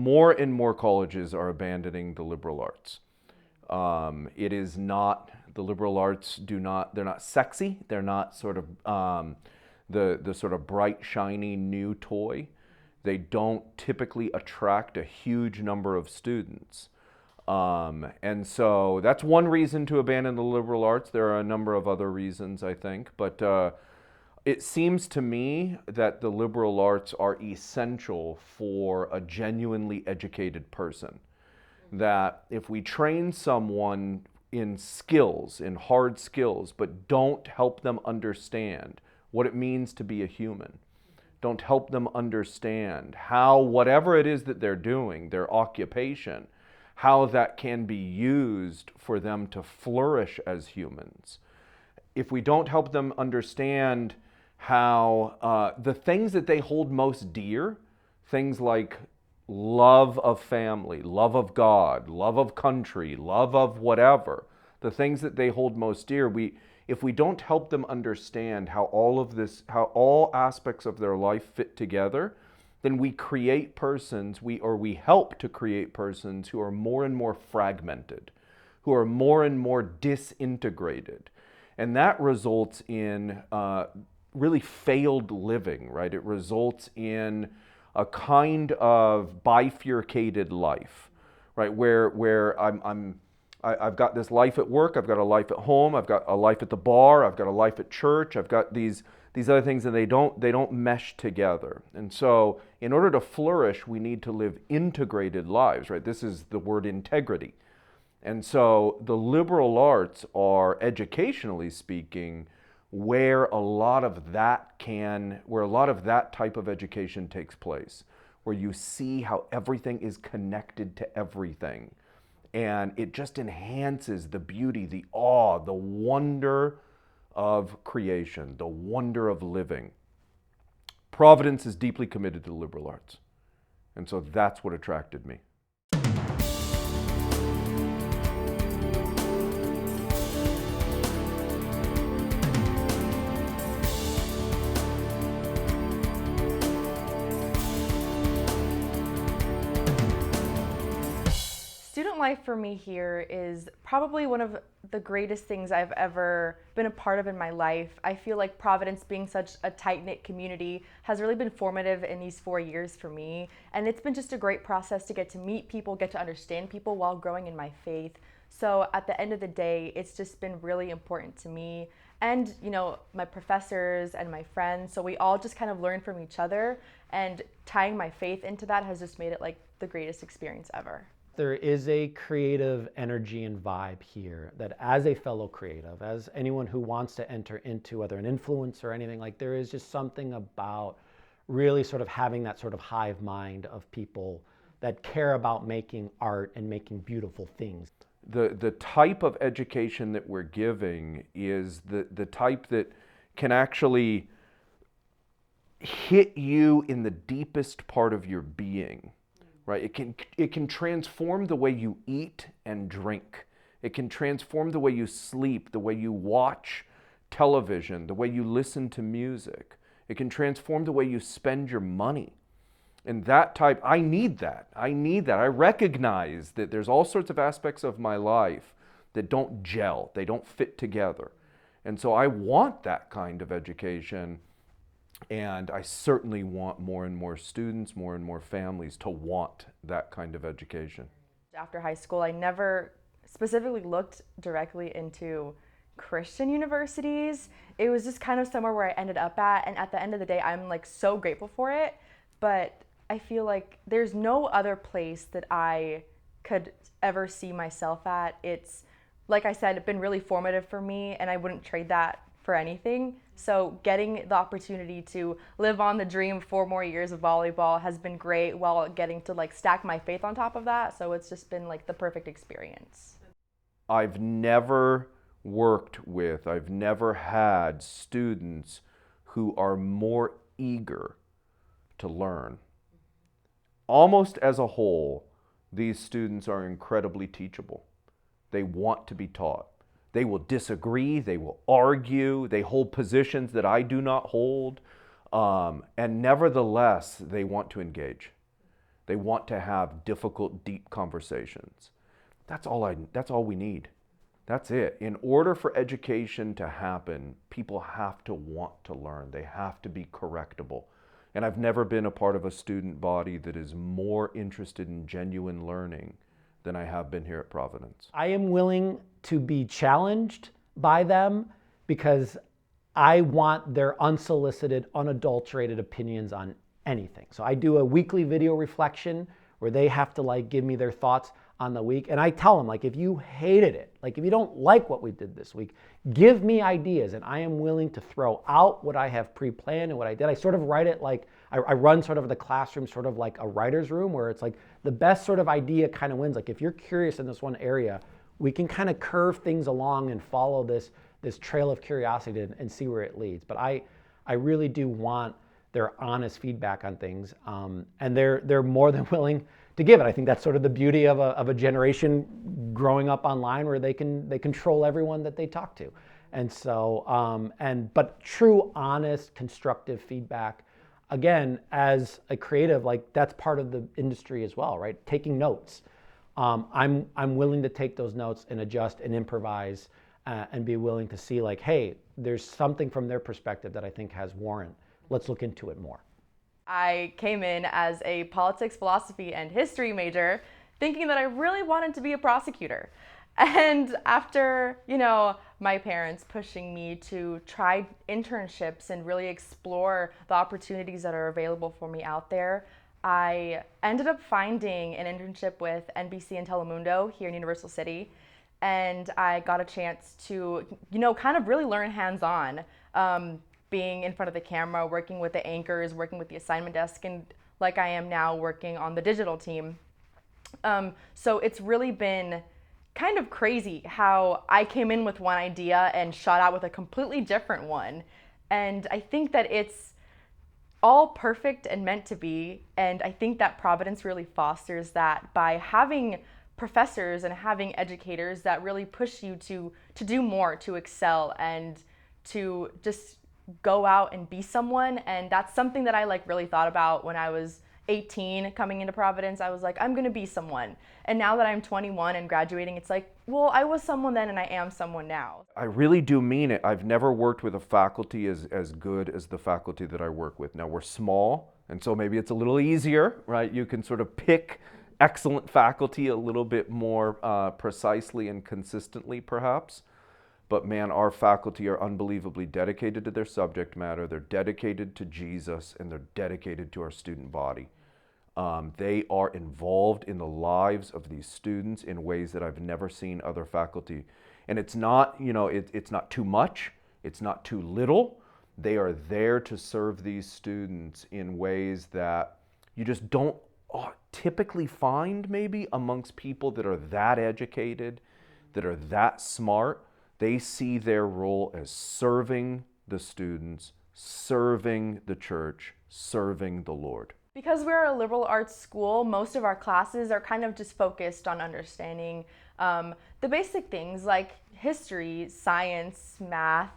more and more colleges are abandoning the liberal arts. It is not, the liberal arts they're not sexy. They're not sort of the sort of bright, shiny new toy. They don't typically attract a huge number of students. And so that's one reason to abandon the liberal arts. There are a number of other reasons, I think. But it seems to me that the liberal arts are essential for a genuinely educated person. That if we train someone in skills, in hard skills, but don't help them understand what it means to be a human, don't help them understand how whatever it is that they're doing, their occupation, how that can be used for them to flourish as humans. If we don't help them understand how the things that they hold most dear, things like love of family, love of God, love of country, love of whatever, the things that they hold most dear, if we don't help them understand how all of this, how all aspects of their life fit together, then we create persons, we help to create persons who are more and more fragmented, who are more and more disintegrated. And that results in really failed living, right? It results in a kind of bifurcated life, right? Where I've got this life at work, I've got a life at home, I've got a life at the bar, I've got a life at church, I've got these other things, and they don't mesh together. And so in order to flourish, we need to live integrated lives, right? This is the word integrity. And so the liberal arts are, educationally speaking, where a lot of that type of education takes place, where you see how everything is connected to everything. And it just enhances the beauty, the awe, the wonder of creation, the wonder of living. Providence is deeply committed to the liberal arts. And so that's what attracted me. Student life for me here is probably one of the greatest things I've ever been a part of in my life. I feel like Providence, being such a tight-knit community, has really been formative in these 4 years for me. And it's been just a great process to get to meet people, get to understand people while growing in my faith. So at the end of the day, it's just been really important to me and, you know, my professors and my friends. So we all just kind of learn from each other, and tying my faith into that has just made it like the greatest experience ever. There is a creative energy and vibe here that, as a fellow creative, as anyone who wants to enter into whether an influence or anything, like, there is just something about really sort of having that sort of hive mind of people that care about making art and making beautiful things. The type of education that we're giving is the type that can actually hit you in the deepest part of your being. Right? It can transform the way you eat and drink. It can transform the way you sleep, the way you watch television, the way you listen to music. It can transform the way you spend your money. And that type, I need that. I recognize that there's all sorts of aspects of my life that don't gel, they don't fit together. And so I want that kind of education. And I certainly want more and more students, more and more families to want that kind of education. After high school, I never specifically looked directly into Christian universities. It was just kind of somewhere where I ended up at, and at the end of the day, I'm like so grateful for it. But I feel like there's no other place that I could ever see myself at. It's, like I said, it's been really formative for me, and I wouldn't trade that for anything. So getting the opportunity to live on the dream 4 more years of volleyball has been great, while getting to like stack my faith on top of that. So it's just been like the perfect experience. I've never had students who are more eager to learn. Almost as a whole, these students are incredibly teachable. They want to be taught. They will disagree, they will argue, they hold positions that I do not hold, and nevertheless, they want to engage. They want to have difficult, deep conversations. That's all we need. That's it. In order for education to happen, people have to want to learn. They have to be correctable. And I've never been a part of a student body that is more interested in genuine learning than I have been here at Providence. I am willing to be challenged by them because I want their unsolicited, unadulterated opinions on anything. So I do a weekly video reflection where they have to like give me their thoughts on the week. And I tell them, like, if you hated it, like if you don't like what we did this week, give me ideas, and I am willing to throw out what I have pre-planned and what I did. I sort of write it like, I run sort of the classroom sort of like a writer's room where it's like the best sort of idea kind of wins. Like if you're curious in this one area, we can kind of curve things along and follow this trail of curiosity and see where it leads. But I really do want their honest feedback on things, and they're more than willing to give it. I think that's sort of the beauty of a generation growing up online where they control everyone that they talk to. And so, but true, honest, constructive feedback, again, as a creative, like that's part of the industry as well, right? Taking notes. I'm willing to take those notes and adjust and improvise and be willing to see like, hey, there's something from their perspective that I think has warrant. Let's look into it more. I came in as a politics, philosophy, and history major thinking that I really wanted to be a prosecutor. And after, my parents pushing me to try internships and really explore the opportunities that are available for me out there, I ended up finding an internship with NBC and Telemundo here in Universal City. And I got a chance to, kind of really learn hands-on, being in front of the camera, working with the anchors, working with the assignment desk, and like I am now working on the digital team. So it's really been kind of crazy how I came in with one idea and shot out with a completely different one. And I think that it's all perfect and meant to be. And I think that Providence really fosters that by having professors and having educators that really push you to do more, to excel, and to just go out and be someone. And that's something that I really thought about when I was 18 coming into Providence. I was like, I'm gonna be someone. And now that I'm 21 and graduating, it's like, well, I was someone then and I am someone now. I really do mean it. I've never worked with a faculty as good as the faculty that I work with. Now we're small, and so maybe it's a little easier, right? You can sort of pick excellent faculty a little bit more precisely and consistently perhaps. But man, our faculty are unbelievably dedicated to their subject matter. They're dedicated to Jesus, and they're dedicated to our student body. They are involved in the lives of these students in ways that I've never seen other faculty. And it's not, it's not too much, it's not too little. They are there to serve these students in ways that you just don't typically find maybe amongst people that are that educated, that are that smart. They see their role as serving the students, serving the church, serving the Lord. Because we're a liberal arts school, most of our classes are kind of just focused on understanding the basic things like history, science, math,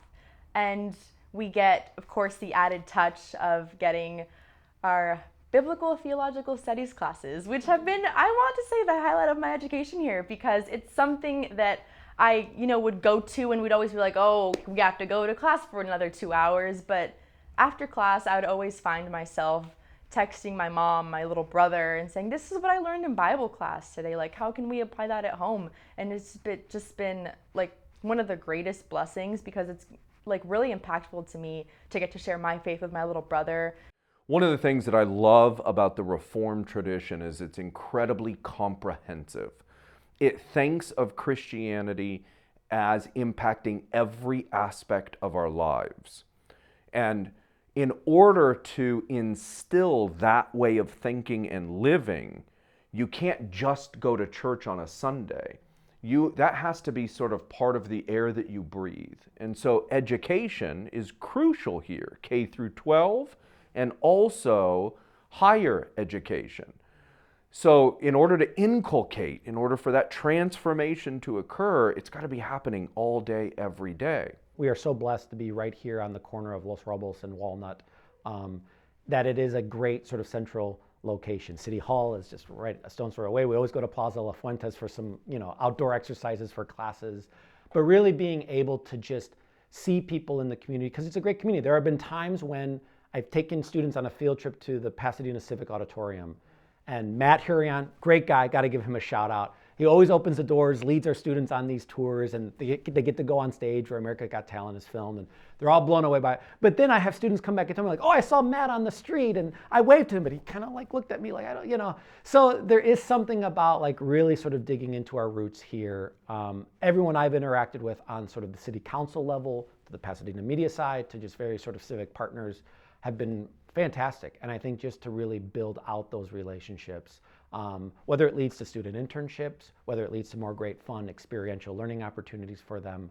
and we get, of course, the added touch of getting our biblical theological studies classes, which have been, I want to say, the highlight of my education here, because it's something that I, would go to and we'd always be like, oh, we have to go to class for another 2 hours. But after class, I would always find myself texting my mom, my little brother, and saying, this is what I learned in Bible class today. Like, how can we apply that at home? And it's just been like one of the greatest blessings, because it's like really impactful to me to get to share my faith with my little brother. One of the things that I love about the Reformed tradition is it's incredibly comprehensive. It thinks of Christianity as impacting every aspect of our lives. And in order to instill that way of thinking and living, you can't just go to church on a Sunday. That has to be sort of part of the air that you breathe. And so education is crucial here, K through 12, and also higher education. So in order to inculcate, in order for that transformation to occur, it's got to be happening all day, every day. We are so blessed to be right here on the corner of Los Robles and Walnut, that it is a great sort of central location. City Hall is just right a stone's throw away. We always go to Plaza La Fuentes for some, outdoor exercises for classes, but really being able to just see people in the community, because it's a great community. There have been times when I've taken students on a field trip to the Pasadena Civic Auditorium, and Matt Hurion, great guy, got to give him a shout out. He always opens the doors, leads our students on these tours, and they get to go on stage where America Got Talent is filmed, and they're all blown away by it. But then I have students come back and tell me, like, oh, I saw Matt on the street, and I waved to him, but he kind of like looked at me like, I don't. So there is something about like really sort of digging into our roots here. Everyone I've interacted with on sort of the city council level, to the Pasadena media side, to just very sort of civic partners, have been fantastic. And I think just to really build out those relationships, whether it leads to student internships, whether it leads to more great fun experiential learning opportunities for them,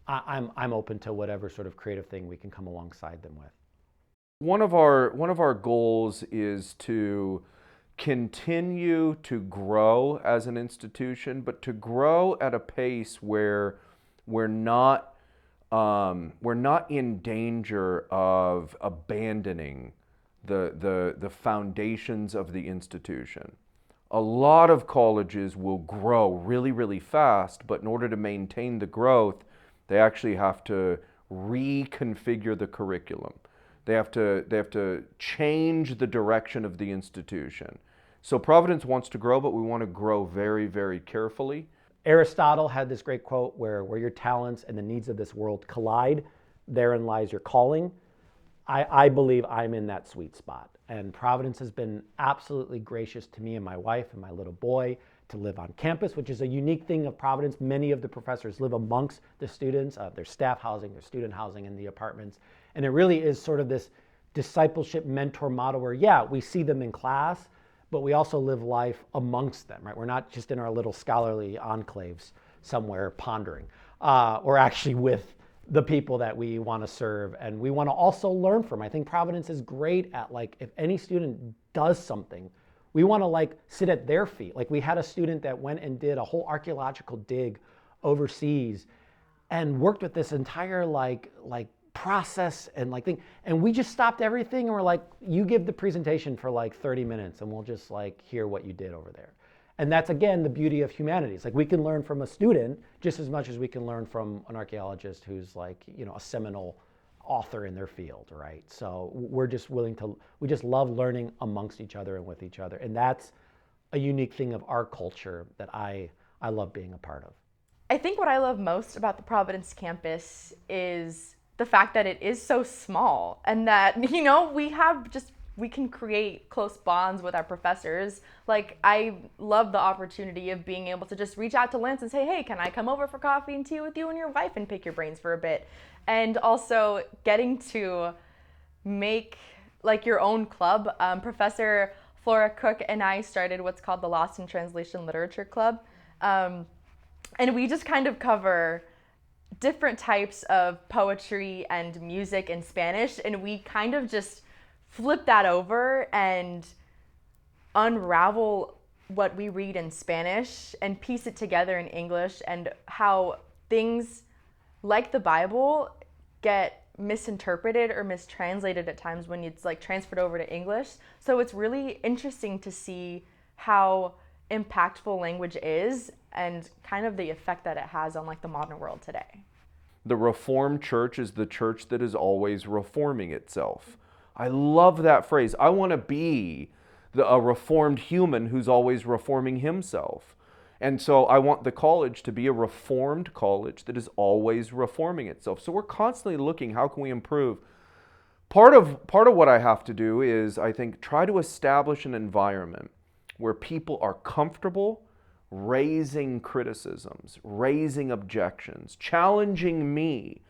I'm open to whatever sort of creative thing we can come alongside them with. One of our goals is to continue to grow as an institution, but to grow at a pace where we're not in danger of abandoning the foundations of the institution. A lot of colleges will grow really, really fast, but in order to maintain the growth, they actually have to reconfigure the curriculum. They have to change the direction of the institution. So Providence wants to grow, but we want to grow very, very carefully. Aristotle had this great quote where your talents and the needs of this world collide, therein lies your calling. I believe I'm in that sweet spot. And Providence has been absolutely gracious to me and my wife and my little boy to live on campus, which is a unique thing of Providence. Many of the professors live amongst the students, their staff housing, their student housing in the apartments. And it really is sort of this discipleship mentor model where, yeah, we see them in class, but we also live life amongst them, right? We're not just in our little scholarly enclaves somewhere pondering. We're actually with the people that we want to serve and we want to also learn from. I think Providence is great at, like, if any student does something, we want to like sit at their feet. Like we had a student that went and did a whole archaeological dig overseas and worked with this entire like process and like thing. And we just stopped everything and we're like, you give the presentation for like 30 minutes and we'll just like hear what you did over there. And that's, again, the beauty of humanities. Like we can learn from a student just as much as we can learn from an archaeologist who's like, a seminal author in their field, right? So we're just we just love learning amongst each other and with each other. And that's a unique thing of our culture that I love being a part of. I think what I love most about the Providence campus is the fact that it is so small and that, we can create close bonds with our professors. Like, I love the opportunity of being able to just reach out to Lance and say, hey, can I come over for coffee and tea with you and your wife and pick your brains for a bit? And also getting to make like your own club. Professor Flora Cook and I started what's called the Lost in Translation Literature Club. And we just kind of cover different types of poetry and music in Spanish. And we kind of just flip that over and unravel what we read in Spanish and piece it together in English, and how things like the Bible get misinterpreted or mistranslated at times when it's like transferred over to English. So it's really interesting to see how impactful language is and kind of the effect that it has on like the modern world today. The Reformed Church is the church that is always reforming itself. I love that phrase. I want to be a reformed human who's always reforming himself. And so I want the college to be a reformed college that is always reforming itself. So we're constantly looking, how can we improve? Part of what I have to do is, I think, try to establish an environment where people are comfortable raising criticisms, raising objections, challenging me,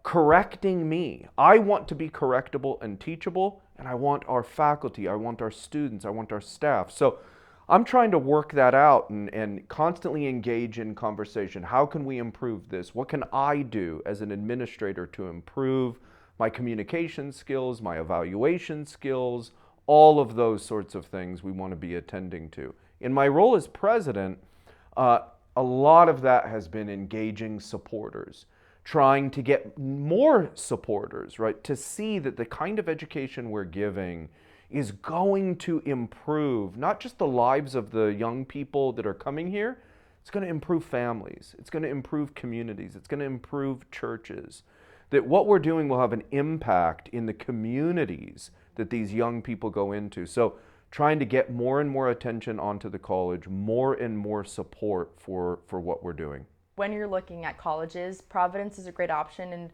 correcting me. I want to be correctable and teachable, and I want our faculty, I want our students, I want our staff. So I'm trying to work that out and constantly engage in conversation. How can we improve this? What can I do as an administrator to improve my communication skills, my evaluation skills, all of those sorts of things we want to be attending to. In my role as president, a lot of that has been engaging supporters, trying to get more supporters, right, to see that the kind of education we're giving is going to improve not just the lives of the young people that are coming here, it's going to improve families, it's going to improve communities, it's going to improve churches. That what we're doing will have an impact in the communities that these young people go into. So trying to get more and more attention onto the college, more and more support for what we're doing. When you're looking at colleges, Providence is a great option, and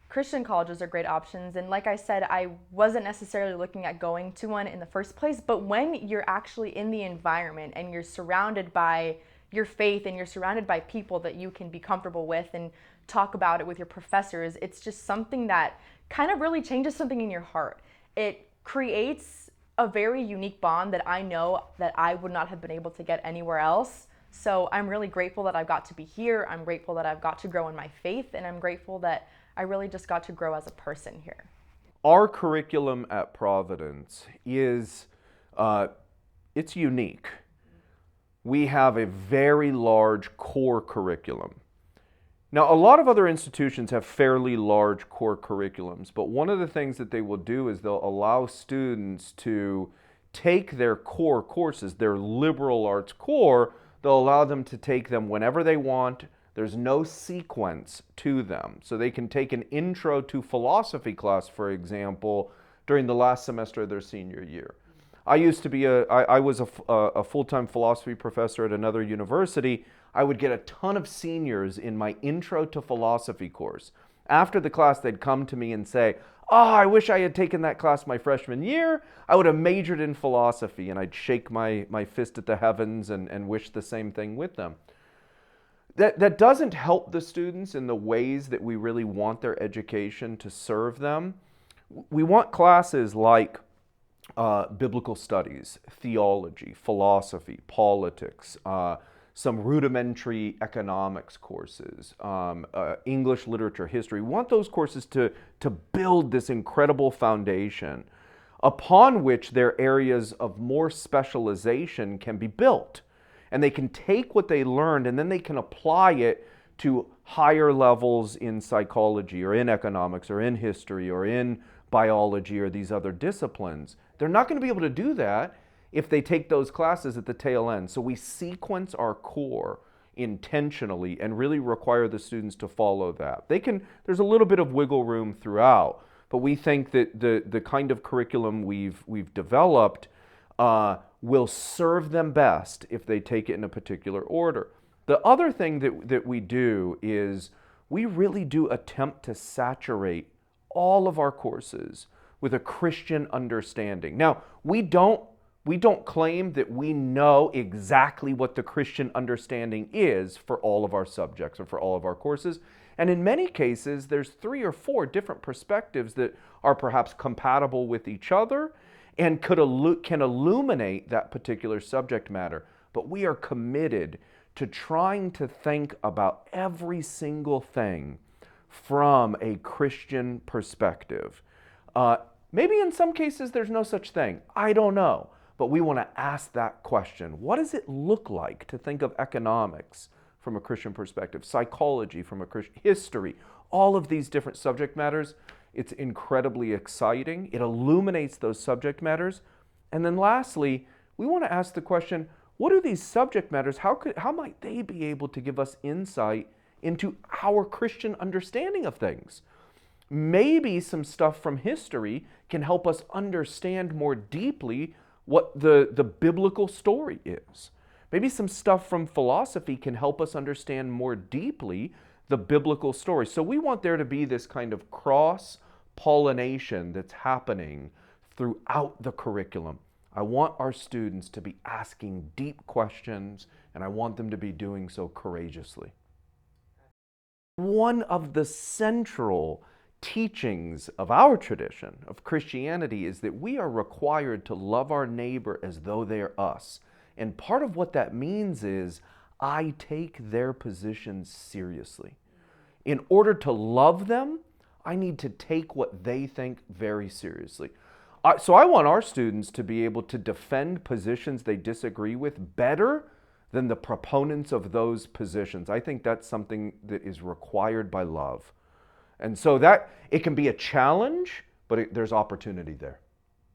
Christian colleges are great options. And like I said, I wasn't necessarily looking at going to one in the first place, but when you're actually in the environment and you're surrounded by your faith and you're surrounded by people that you can be comfortable with and talk about it with your professors, it's just something that kind of really changes something in your heart. It creates a very unique bond that I know that I would not have been able to get anywhere else. So I'm really grateful that I've got to be here. I'm grateful that I've got to grow in my faith, and I'm grateful that I really just got to grow as a person here. Our curriculum at Providence is, it's unique. We have a very large core curriculum. Now, a lot of other institutions have fairly large core curriculums, but one of the things that they will do is they'll allow students to take their core courses, their liberal arts core, they'll allow them to take them whenever they want. There's no sequence to them. So they can take an intro to philosophy class, for example, during the last semester of their senior year. I was a full-time philosophy professor at another university. I would get a ton of seniors in my intro to philosophy course. After the class, they'd come to me and say, "Oh, I wish I had taken that class my freshman year. I would have majored in philosophy." And I'd shake my fist at the heavens and wish the same thing with them. That doesn't help the students in the ways that we really want their education to serve them. We want classes like biblical studies, theology, philosophy, politics, some rudimentary economics courses, English literature, history. We want those courses to build this incredible foundation upon which their areas of more specialization can be built. And they can take what they learned and then they can apply it to higher levels in psychology or in economics or in history or in biology or these other disciplines. They're not going to be able to do that if they take those classes at the tail end. So we sequence our core intentionally and really require the students to follow that. There's a little bit of wiggle room throughout, but we think that the kind of curriculum we've developed will serve them best if they take it in a particular order. The other thing that we do is we really do attempt to saturate all of our courses with a Christian understanding. Now, we don't claim that we know exactly what the Christian understanding is for all of our subjects or for all of our courses. And in many cases, there's 3 or 4 different perspectives that are perhaps compatible with each other and can illuminate that particular subject matter. But we are committed to trying to think about every single thing from a Christian perspective. Maybe in some cases there's no such thing. I don't know. But we want to ask that question. What does it look like to think of economics from a Christian perspective, psychology from a Christian, history, all of these different subject matters? It's incredibly exciting. It illuminates those subject matters. And then lastly, we want to ask the question, what are these subject matters? How might they be able to give us insight into our Christian understanding of things? Maybe some stuff from history can help us understand more deeply what the biblical story is. Maybe some stuff from philosophy can help us understand more deeply the biblical story. So we want there to be this kind of cross-pollination that's happening throughout the curriculum. I want our students to be asking deep questions, and I want them to be doing so courageously. One of the central teachings of our tradition of Christianity is that we are required to love our neighbor as though they are us. And part of what that means is I take their positions seriously. In order to love them, I need to take what they think very seriously. So I want our students to be able to defend positions they disagree with better than the proponents of those positions. I think that's something that is required by love. And so that it can be a challenge, but there's opportunity there.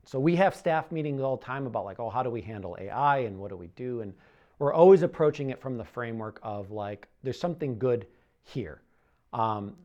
So we have staff meetings all the time about like, oh, how do we handle AI and what do we do? And we're always approaching it from the framework of like, there's something good here.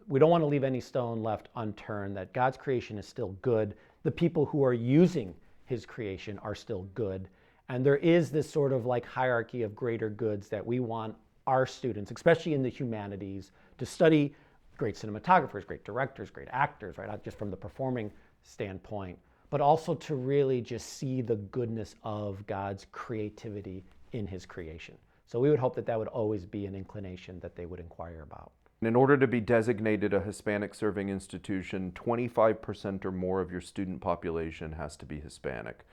We don't want to leave any stone left unturned, that God's creation is still good. The people who are using his creation are still good. And there is this sort of like hierarchy of greater goods that we want our students, especially in the humanities, to study great cinematographers, great directors, great actors, right? Not just from the performing standpoint, but also to really just see the goodness of God's creativity in his creation. So we would hope that that would always be an inclination that they would inquire about. In order to be designated a Hispanic serving institution, 25% or more of your student population has to be Hispanic.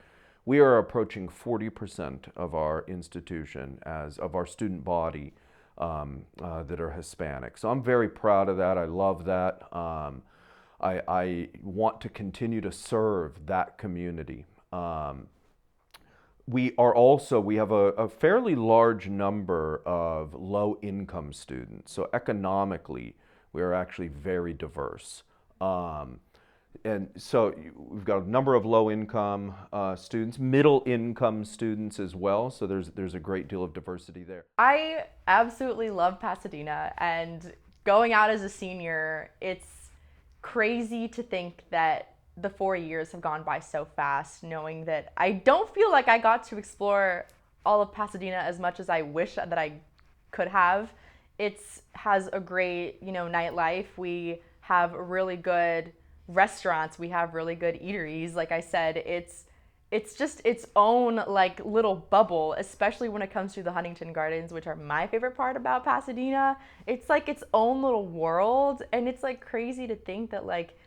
We are approaching 40% of our institution, of our student body, that are Hispanic. So I'm very proud of that. I love that. I want to continue to serve that community. We have a fairly large number of low-income students. So economically, we are actually very diverse. And so we've got a number of low-income students, middle-income students as well. So there's a great deal of diversity there. I absolutely love Pasadena, and going out as a senior, it's crazy to think that the 4 years have gone by so fast, knowing that I don't feel like I got to explore all of Pasadena as much as I wish that I could have. It has a great, nightlife. We have really good restaurants. We have really good eateries. Like I said, it's just its own like little bubble, especially when it comes to the Huntington Gardens, which are my favorite part about Pasadena. It's like its own little world, and it's like crazy to think that like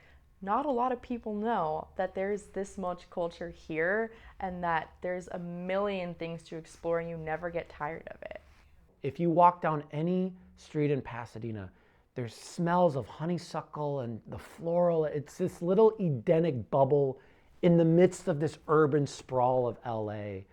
not a lot of people know that there's this much culture here and that there's a million things to explore and you never get tired of it. If you walk down any street in Pasadena, there's smells of honeysuckle and the floral. It's this little Edenic bubble in the midst of this urban sprawl of LA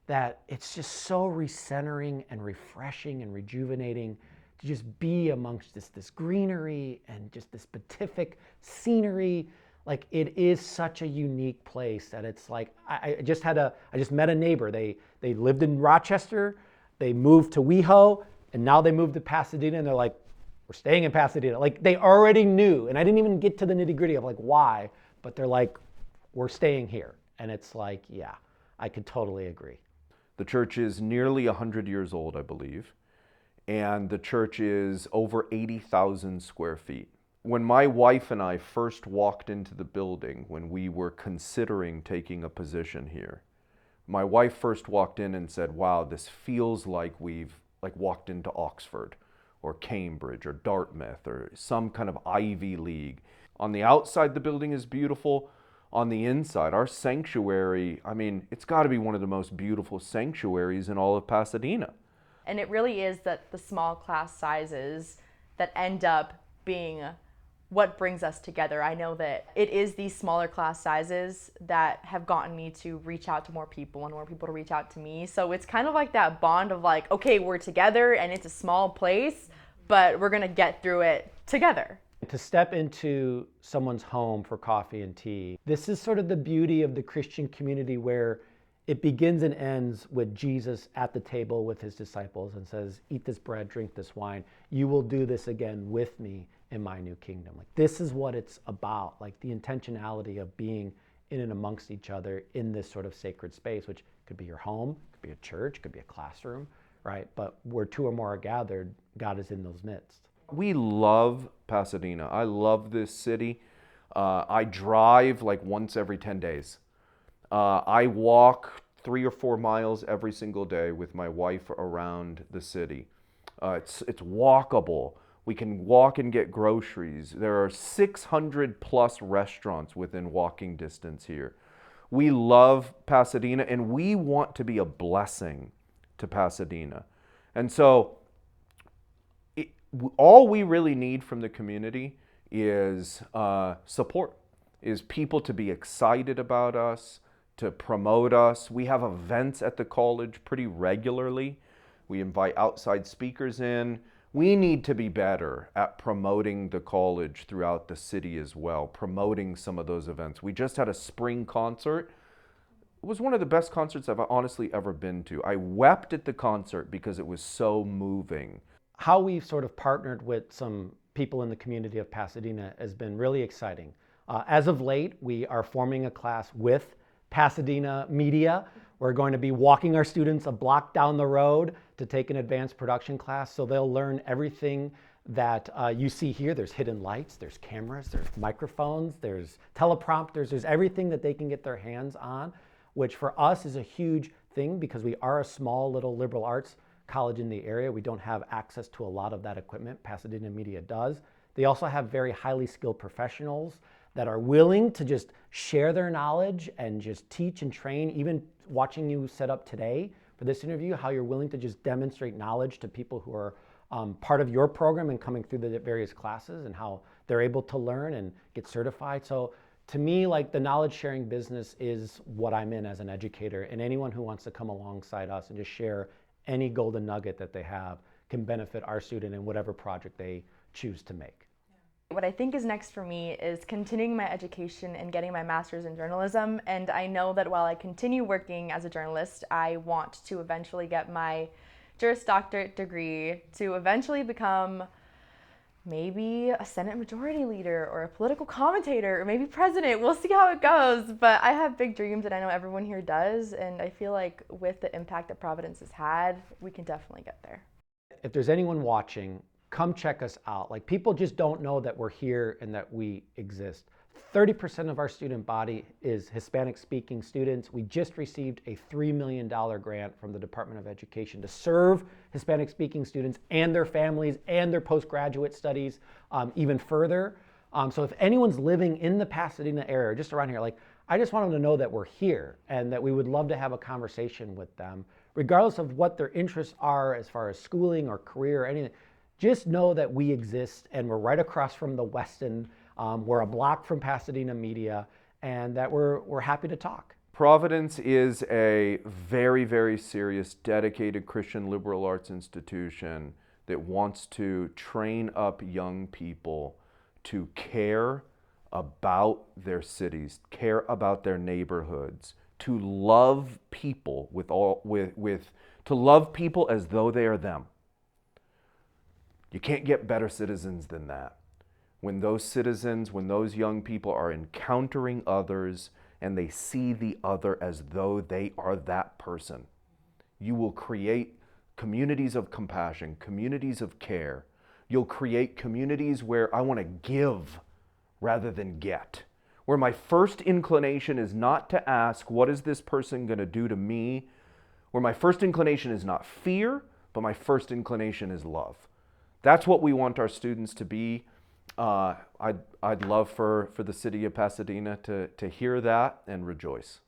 that it's just so recentering and refreshing and rejuvenating to just be amongst this greenery and just this beatific scenery. Like, it is such a unique place that it's like, I just met a neighbor. They lived in Rochester, they moved to WeHo, and now they moved to Pasadena, and they're like, we're staying in Pasadena. Like, they already knew, and I didn't even get to the nitty gritty of like why, but they're like, we're staying here. And it's like, yeah, I could totally agree. The church is nearly 100 years old, I believe. And the church is over 80,000 square feet. When my wife and I first walked into the building, when we were considering taking a position here, my wife first walked in and said, wow, this feels like we've walked into Oxford or Cambridge or Dartmouth or some kind of Ivy League. On the outside, the building is beautiful. On the inside, our sanctuary, I mean, it's got to be one of the most beautiful sanctuaries in all of Pasadena. And it really is that the small class sizes that end up being what brings us together. I know that it is these smaller class sizes that have gotten me to reach out to more people and more people to reach out to me. So it's kind of like that bond of like, okay, we're together and it's a small place, but we're gonna get through it together. To step into someone's home for coffee and tea, this is sort of the beauty of the Christian community, where it begins and ends with Jesus at the table with his disciples and says, eat this bread, drink this wine. You will do this again with me in my new kingdom. Like, this is what it's about, like the intentionality of being in and amongst each other in this sort of sacred space, which could be your home, could be a church, could be a classroom, right? But where two or more are gathered, God is in those midst. We love Pasadena. I love this city. I drive like once every 10 days. I walk 3 or 4 miles every single day with my wife around the city. It's walkable. We can walk and get groceries. There are 600 plus restaurants within walking distance here. We love Pasadena, and we want to be a blessing to Pasadena. And so all we really need from the community is support, is people to be excited about us, to promote us. We have events at the college pretty regularly. We invite outside speakers in. We need to be better at promoting the college throughout the city as well, promoting some of those events. We just had a spring concert was one of the best concerts I've honestly ever been to. I wept at the concert because it was so moving. How we've sort of partnered with some people in the community of Pasadena has been really exciting. As of late, we are forming a class with Pasadena Media. We're going to be walking our students a block down the road to take an advanced production class, so they'll learn everything that you see here. There's hidden lights, there's cameras, there's microphones, there's teleprompters, there's everything that they can get their hands on, which for us is a huge thing because we are a small little liberal arts college in the area. We don't have access to a lot of that equipment. Pasadena Media does. They also have very highly skilled professionals that are willing to just share their knowledge and just teach and train. Even watching you set up today for this interview, how you're willing to just demonstrate knowledge to people who are part of your program and coming through the various classes, and how they're able to learn and get certified. So to me, like, the knowledge sharing business is what I'm in as an educator, and anyone who wants to come alongside us and just share any golden nugget that they have can benefit our student in whatever project they choose to make. What I think is next for me is continuing my education and getting my master's in journalism. And I know that while I continue working as a journalist, I want to eventually get my Juris Doctorate degree to eventually become maybe a Senate Majority Leader or a political commentator or maybe president. We'll see how it goes. But I have big dreams, and I know everyone here does. And I feel like with the impact that Providence has had, we can definitely get there. If there's anyone watching, come check us out. Like, people just don't know that we're here and that we exist. 30% of our student body is Hispanic speaking students. We just received a $3 million grant from the Department of Education to serve Hispanic speaking students and their families and their postgraduate studies even further. So if anyone's living in the Pasadena area, just around here, like, I just want them to know that we're here and that we would love to have a conversation with them, regardless of what their interests are as far as schooling or career or anything. Just know that we exist, and we're right across from the Westin. We're a block from Pasadena Media, and that we're happy to talk. Providence is a very, very serious, dedicated Christian liberal arts institution that wants to train up young people to care about their cities, care about their neighborhoods, to love people to love people as though they are them. You can't get better citizens than that. When those young people are encountering others and they see the other as though they are that person, you will create communities of compassion, communities of care. You'll create communities where I want to give rather than get. Where my first inclination is not to ask, what is this person going to do to me? Where my first inclination is not fear, but my first inclination is love. That's what we want our students to be. I'd love for the city of Pasadena to hear that and rejoice.